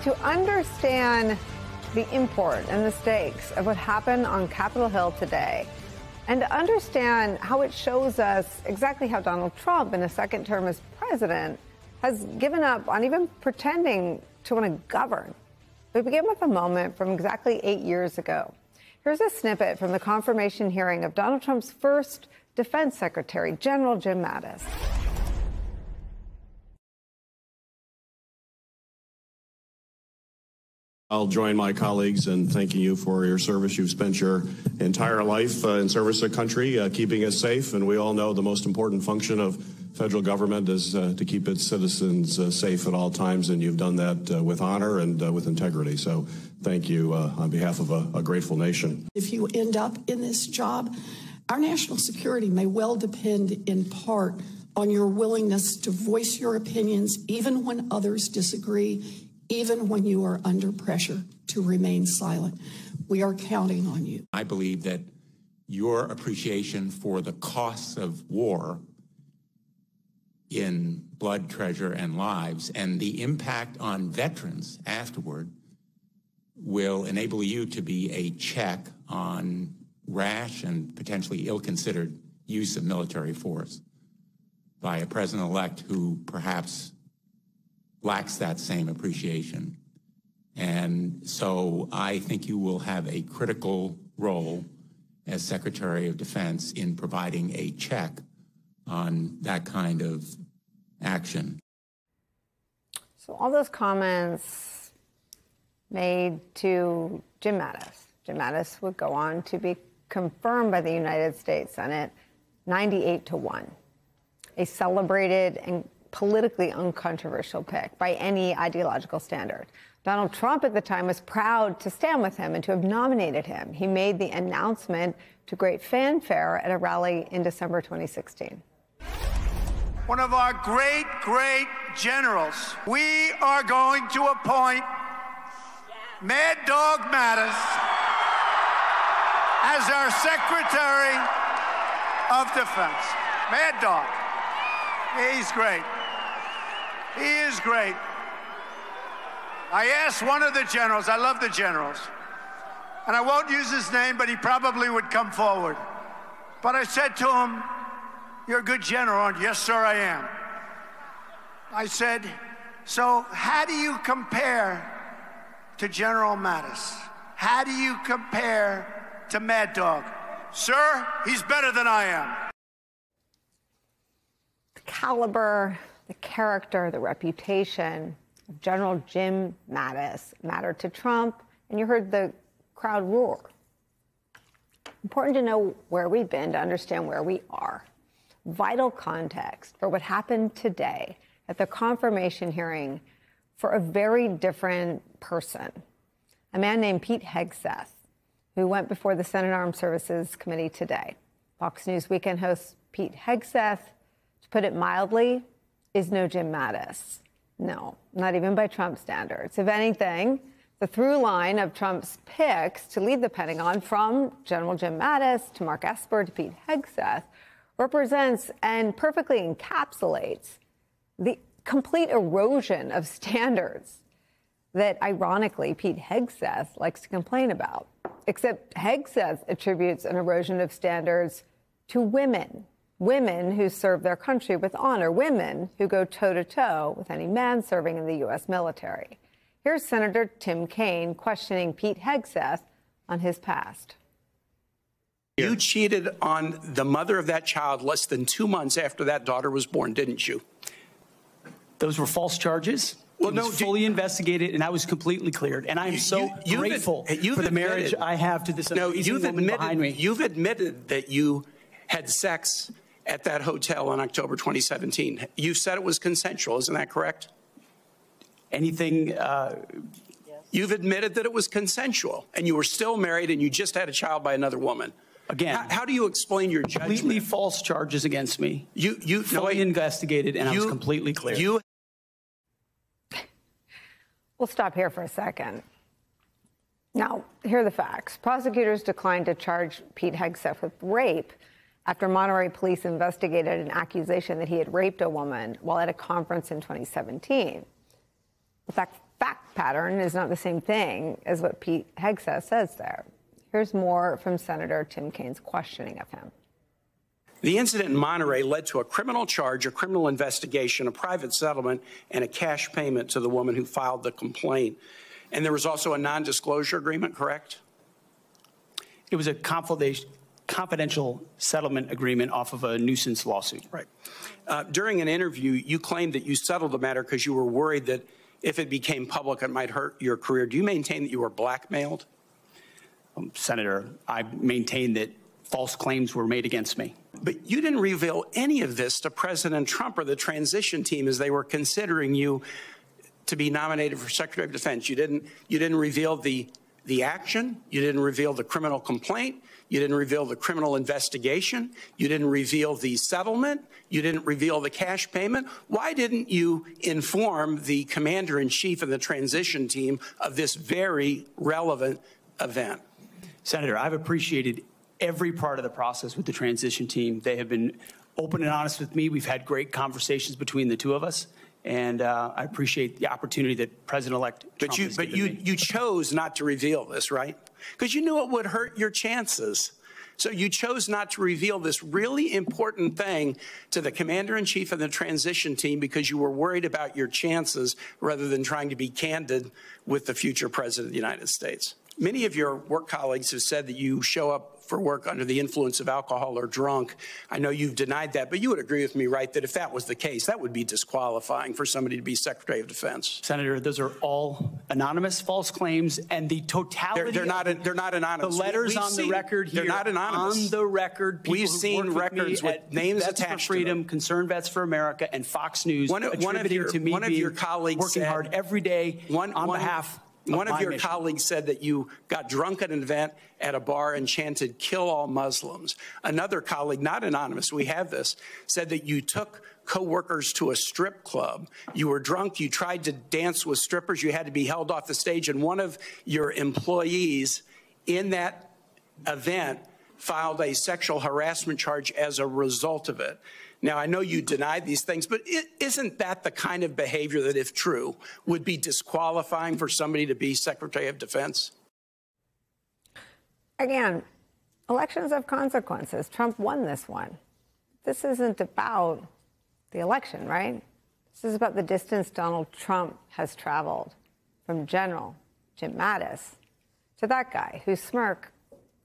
to understand the import and the stakes of what happened on Capitol Hill today, and to understand how it shows us exactly how Donald Trump, in a second term as president, has given up on even pretending to want to govern. We begin with a moment from exactly 8 years ago. Here's a snippet from the confirmation hearing of Donald Trump's first defense secretary, General Jim Mattis. I'll join my colleagues in thanking you for your service. You've spent your entire life in service to the country, keeping us safe. And we all know the most important function of federal government is to keep its citizens safe at all times. And you've done that with honor and with integrity. So thank you on behalf of a grateful nation. If you end up in this job, our national security may well depend in part on your willingness to voice your opinions, even when others disagree, even when you are under pressure, to remain silent. We are counting on you. I believe that your appreciation for the costs of war in blood, treasure, and lives, and the impact on veterans afterward, will enable you to be a check on rash and potentially ill-considered use of military force by a president-elect who perhaps lacks that same appreciation. And so I think you will have a critical role as Secretary of Defense in providing a check on that kind of action. So all those comments made to Jim Mattis. Jim Mattis would go on to be confirmed by the United States Senate 98-1, a celebrated and politically uncontroversial pick by any ideological standard. Donald Trump at the time was proud to stand with him and to have nominated him. He made the announcement to great fanfare at a rally in December 2016. One of our great, great generals. We are going to appoint Mad Dog Mattis as our Secretary of Defense. Mad Dog. He's great. He is great. I asked one of the generals, I love the generals, and I won't use his name, but he probably would come forward. But I said to him, "You're a good general, aren't you?" "Yes, sir, I am." I said, "So how do you compare to General Mattis? How do you compare to Mad Dog?" "Sir, he's better than I am." The caliber, the character, the reputation of General Jim Mattis mattered to Trump, and you heard the crowd roar. Important to know where we've been to understand where we are. Vital context for what happened today at the confirmation hearing for a very different person, a man named Pete Hegseth, who went before the Senate Armed Services Committee today. Fox News Weekend host Pete Hegseth, to put it mildly, is no Jim Mattis. No, not even by Trump standards. If anything, the through line of Trump's picks to lead the Pentagon, from General Jim Mattis to Mark Esper to Pete Hegseth, represents and perfectly encapsulates the complete erosion of standards that, ironically, Pete Hegseth likes to complain about. Except Hegseth attributes an erosion of standards to women. Women who serve their country with honor, women who go toe-to-toe with any man serving in the U.S. military. Here's Senator Tim Kaine questioning Pete Hegseth on his past. You cheated on the mother of that child less than 2 months after that daughter was born, didn't you? Those were false charges. Well, it was fully investigated, and I was completely cleared. And I'm so grateful for the marriage I have to this amazing woman behind me. You've admitted that you had sex at that hotel in October 2017. You said it was consensual. Isn't that correct? Anything? You've admitted that it was consensual, and you were still married, and you just had a child by another woman. Again, how do you explain your judgment? Completely false charges against me. You fully investigated, and I was completely clear. We'll stop here for a second. Now, here are the facts. Prosecutors declined to charge Pete Hegseth with rape after Monterey police investigated an accusation that he had raped a woman while at a conference in 2017. The fact pattern is not the same thing as what Pete Hegseth says there. Here's more from Senator Tim Kaine's questioning of him. The incident in Monterey led to a criminal charge, a criminal investigation, a private settlement, and a cash payment to the woman who filed the complaint. And there was also a non-disclosure agreement, correct? It was a confidential settlement agreement off of a nuisance lawsuit. Right. During an interview, you claimed that you settled the matter because you were worried that if it became public, it might hurt your career. Do you maintain that you were blackmailed? Senator, I maintain that false claims were made against me. But you didn't reveal any of this to President Trump or the transition team as they were considering you to be nominated for Secretary of Defense. You didn't reveal the action. You didn't reveal the criminal complaint. You didn't reveal the criminal investigation. You didn't reveal the settlement. You didn't reveal the cash payment. Why didn't you inform the commander-in-chief and the transition team of this very relevant event? Senator, I've appreciated every part of the process with the transition team. They have been open and honest with me. We've had great conversations between the two of us. And I appreciate the opportunity that President-elect Trump has given me. You chose not to reveal this, right? Because you knew it would hurt your chances. So you chose not to reveal this really important thing to the commander-in-chief and the transition team because you were worried about your chances rather than trying to be candid with the future president of the United States. Many of your work colleagues have said that you show up for work under the influence of alcohol or drunk. I know you've denied that, but you would agree with me, right, that if that was the case, that would be disqualifying for somebody to be Secretary of Defense. Senator, those are all anonymous false claims, and the totality they're not anonymous. The letters on the record here. They're not anonymous. On the record, we've seen records with names attached to them. Vets for Freedom, Concerned Vets for America, and Fox News attributing to me working hard every day on behalf. One of your colleagues said that you got drunk at an event at a bar and chanted, "Kill all Muslims." Another colleague, not anonymous, we have this, said that you took co-workers to a strip club. You were drunk. You tried to dance with strippers. You had to be held off the stage. And one of your employees in that event filed a sexual harassment charge as a result of it. Now, I know you denied these things, but isn't that the kind of behavior that, if true, would be disqualifying for somebody to be Secretary of Defense? Again, elections have consequences. Trump won this one. This isn't about the election, right? This is about the distance Donald Trump has traveled from General Jim Mattis to that guy whose smirk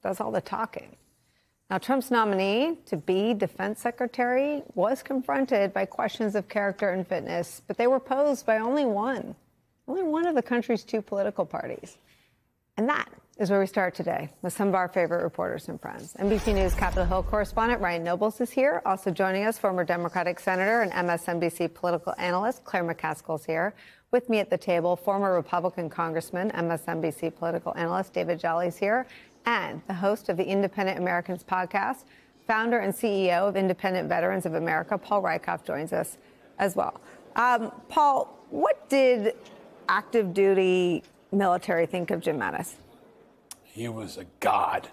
does all the talking. Now, Trump's nominee to be defense secretary was confronted by questions of character and fitness, but they were posed by only one of the country's two political parties. And that is where we start today with some of our favorite reporters and friends. NBC News Capitol Hill correspondent Ryan Nobles is here. Also joining us, former Democratic Senator and MSNBC political analyst Claire McCaskill is here. With me at the table, former Republican Congressman, MSNBC political analyst David Jolly is here. And the host of the Independent Americans podcast, founder and CEO of Independent Veterans of America, Paul Rieckhoff, joins us as well. Paul, what did active duty military think of Jim Mattis? He was a god.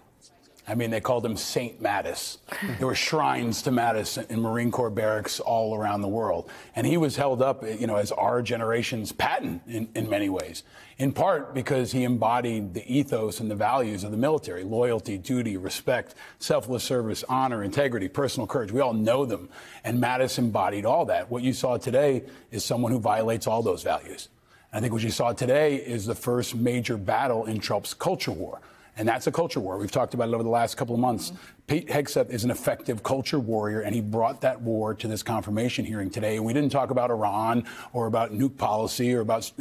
I mean, they called him Saint Mattis. There were shrines to Mattis in Marine Corps barracks all around the world. And he was held up, as our generation's Patton in many ways, in part because he embodied the ethos and the values of the military: loyalty, duty, respect, selfless service, honor, integrity, personal courage. We all know them. And Mattis embodied all that. What you saw today is someone who violates all those values. I think what you saw today is the first major battle in Trump's culture war. And that's a culture war. We've talked about it over the last couple of months. Pete Hegseth is an effective culture warrior, and he brought that war to this confirmation hearing today. And we didn't talk about Iran or about nuke policy or about,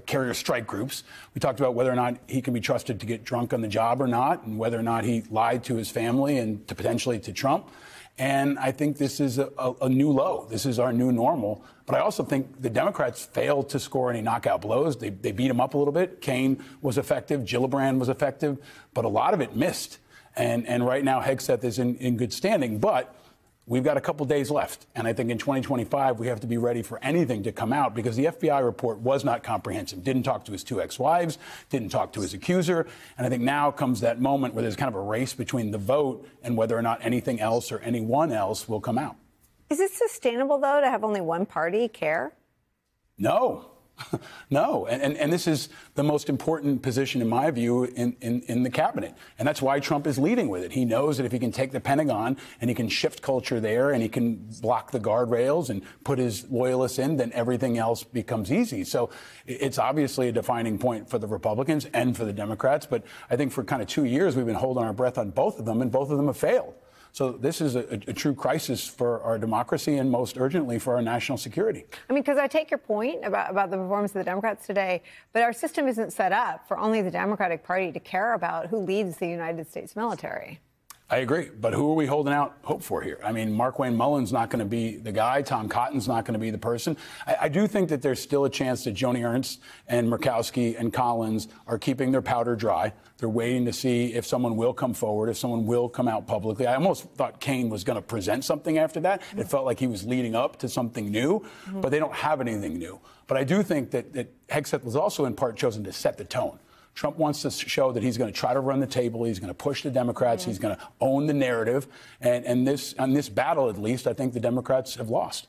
carrier strike groups. We talked about whether or not he can be trusted to get drunk on the job or not, and whether or not he lied to his family and potentially to Trump. And I think this is a new low. This is our new normal. But I also think the Democrats failed to score any knockout blows. They beat him up a little bit. Kaine was effective. Gillibrand was effective. But a lot of it missed. And right now, Hegseth is in good standing. But we've got a couple days left. And I think in 2025, we have to be ready for anything to come out, because the FBI report was not comprehensive. Didn't talk to his two ex-wives, didn't talk to his accuser. And I think now comes that moment where there's kind of a race between the vote and whether or not anything else or anyone else will come out. Is it sustainable, though, to have only one party care? No. No, and this is the most important position, in my view, in the cabinet. And that's why Trump is leading with it. He knows that if he can take the Pentagon and he can shift culture there and he can block the guardrails and put his loyalists in, then everything else becomes easy. So it's obviously a defining point for the Republicans and for the Democrats. But I think for kind of 2 years, we've been holding our breath on both of them, and both of them have failed. So this is a true crisis for our democracy and most urgently for our national security. I mean, because I take your point about the performance of the Democrats today, but our system isn't set up for only the Democratic Party to care about who leads the United States military. I agree. But who are we holding out hope for here? I mean, Markwayne Mullen's not going to be the guy. Tom Cotton's not going to be the person. I do think that there's still a chance that Joni Ernst and Murkowski and Collins are keeping their powder dry. They're waiting to see if someone will come forward, if someone will come out publicly. I almost thought Kaine was going to present something after that. It felt like he was leading up to something new, but they don't have anything new. But I do think that Hegseth was also in part chosen to set the tone. Trump wants to show that he's going to try to run the table. He's going to push the Democrats. He's going to own the narrative. And on this battle, at least, I think the Democrats have lost.